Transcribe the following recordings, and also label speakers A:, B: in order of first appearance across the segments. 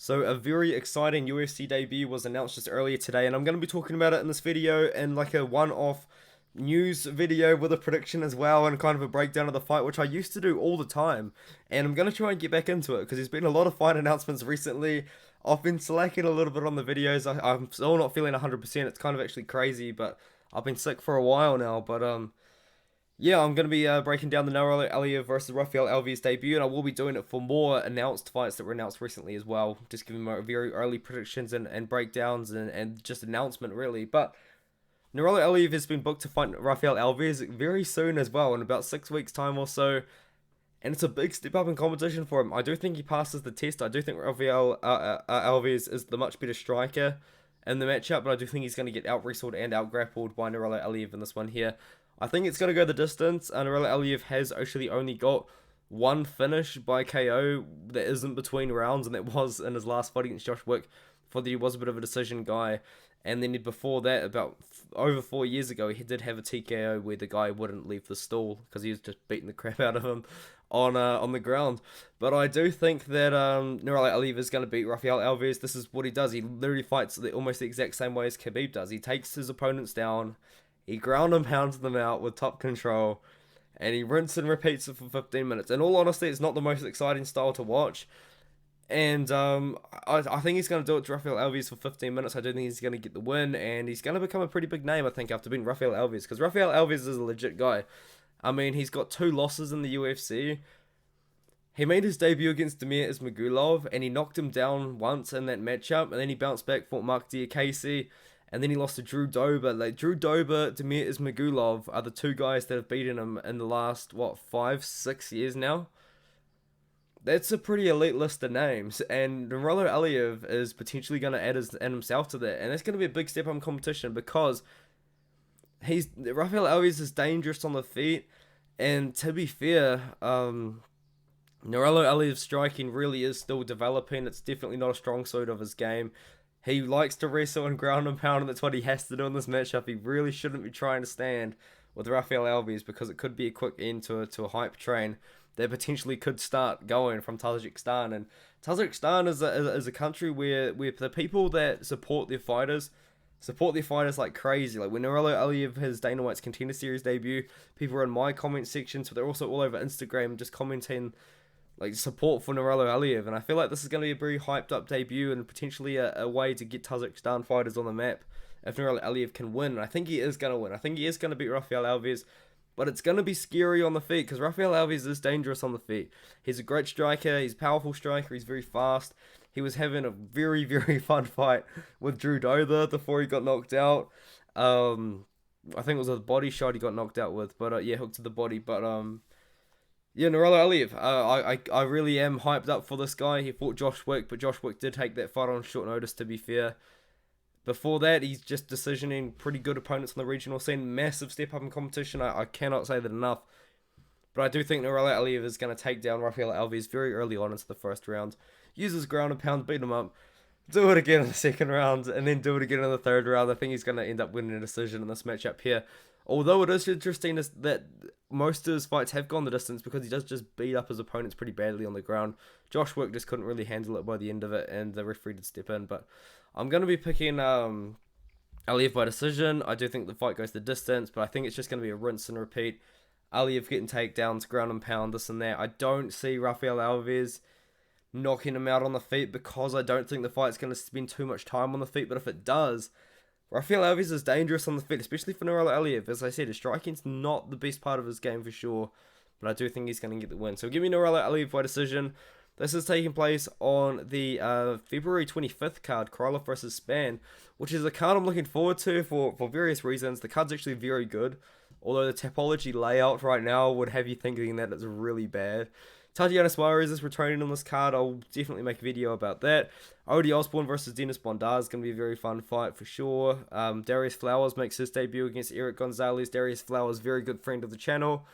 A: So a very exciting UFC debut was announced just earlier today, and I'm going to be talking about it in this video in like a one-off news video with a prediction as well, and kind of a breakdown of the fight, which I used to do all the time. And I'm going to try and get back into it because there's been a lot of fight announcements recently. I've been slacking a little bit on the videos. I'm still not feeling 100%. It's kind of actually crazy, but I've been sick for a while now. But yeah, I'm going to be breaking down the Nurullo Aliev versus Rafael Alves debut, and I will be doing it for more announced fights that were announced recently as well. Just giving my very early predictions and breakdowns and just announcement, really. But Nurullo Aliev has been booked to fight Rafael Alves very soon as well, in about 6 weeks' time or so. And it's a big step up in competition for him. I do think he passes the test. I do think Rafael Alves is the much better striker in the matchup, but I do think he's going to get out-wrestled and out-grappled by Nurullo Aliev in this one here. I think it's going to go the distance. Nurullo Aliev has actually only got one finish by KO that isn't between rounds, and that was in his last fight against Josh Wick. Before that, he was a bit of a decision guy. And then before that, about over 4 years ago, he did have a TKO where the guy wouldn't leave the stall because he was just beating the crap out of him on the ground. But I do think that Nurullo Aliev is going to beat Rafael Alves. This is what he does. He literally fights almost the exact same way as Khabib does. He takes his opponents down, he ground and pounds them out with top control, and he rinses and repeats it for 15 minutes. In all honesty, it's not the most exciting style to watch. And I think he's going to do it to Rafael Alves for 15 minutes. I do think he's going to get the win, and he's going to become a pretty big name, I think, after beating Rafael Alves. Because Rafael Alves is a legit guy. I mean, he's got 2 losses in the UFC. He made his debut against Damir Ismagulov, and he knocked him down once in that matchup, and then he bounced back, fought Mark Diakase, and then he lost to Drew Dober. Like, Drew Dober, Damir Ismagulov are the 2 guys that have beaten him in the last, 5-6 years now? That's a pretty elite list of names, and Nurullo Aliev is potentially going to add himself to that, and that's going to be a big step up in competition because Rafael Alves is dangerous on the feet, and to be fair, Nurullo Aliev's striking really is still developing. It's definitely not a strong suit of his game. He likes to wrestle and ground and pound, and that's what he has to do in this matchup. He really shouldn't be trying to stand with Rafael Alves because it could be a quick end to a hype train that potentially could start going from Tajikistan. And Tajikistan is a country where the people that support their fighters like crazy. Like when Nurullo Aliev his Dana White's Contender Series debut, people are in my comment sections, but they're also all over Instagram just commenting like support for Nurullo Aliev. And I feel like this is going to be a very hyped up debut and potentially a way to get Tajikistan fighters on the map if Nurullo Aliev can win. And I think he is going to win. I think he is going to beat Rafael Alves. But it's going to be scary on the feet because Rafael Alves is dangerous on the feet. He's a great striker. He's a powerful striker. He's very fast. He was having a very, very fun fight with Drew Dober before he got knocked out. I think it was a body shot he got knocked out with. But yeah, hooked to the body. But yeah, Nurullo Aliev. I really am hyped up for this guy. He fought Josh Wick, but Josh Wick did take that fight on short notice, to be fair. Before that, he's just decisioning pretty good opponents on the regional scene. Massive step up in competition. I cannot say that enough. But I do think Nurullo Aliev is going to take down Rafael Alves very early on into the first round. Uses ground and pound, beat him up. Do it again in the second round, and then do it again in the third round. I think he's going to end up winning a decision in this matchup here. Although it is interesting that most of his fights have gone the distance because he does just beat up his opponents pretty badly on the ground. Josh Wick just couldn't really handle it by the end of it, and the referee did step in. But I'm going to be picking Aliev by decision. I do think the fight goes the distance, but I think it's just going to be a rinse and repeat. Aliev getting takedowns, ground and pound, this and that. I don't see Rafael Alves knocking him out on the feet because I don't think the fight's going to spend too much time on the feet. But if it does, Rafael Alves is dangerous on the feet, especially for Nurullo Aliev. As I said, his striking's not the best part of his game for sure, but I do think he's going to get the win. So give me Nurullo Aliev by decision. This is taking place on the February 25th card, Krylov versus Spann, which is a card I'm looking forward to for various reasons. The card's actually very good, although the topology layout right now would have you thinking that it's really bad. Tatiana Suarez is returning on this card. I'll definitely make a video about that. Odie Osborne versus Dennis Bondar is going to be a very fun fight for sure. Darius Flowers makes his debut against Eric Gonzalez. Darius Flowers, very good friend of the channel.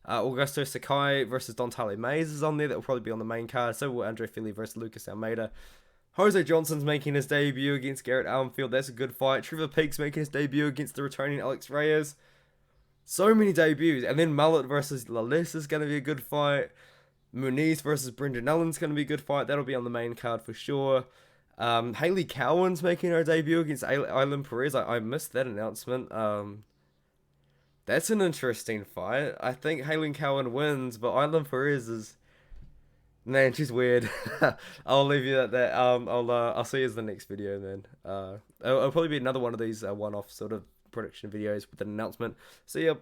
A: Augusto Sakai versus Dontale Mays is on there. That will probably be on the main card. So will Andre Fili versus Lucas Almeida. Jose Johnson's making his debut against Garrett Armfield. That's a good fight. Trevor Peaks making his debut against the returning Alex Reyes. So many debuts. And then Mullet versus Lales is going to be a good fight. Muniz versus Brendan Allen's going to be a good fight. That'll be on the main card for sure. Haley Cowan's making her debut against Aylan Perez. I missed that announcement. That's an interesting fight. I think Haley Cowan wins, but Aylan Perez is, man, she's weird. I'll leave you at that. I'll see you in the next video then. It'll probably be another one of these one-off sort of production videos with an announcement. See ya.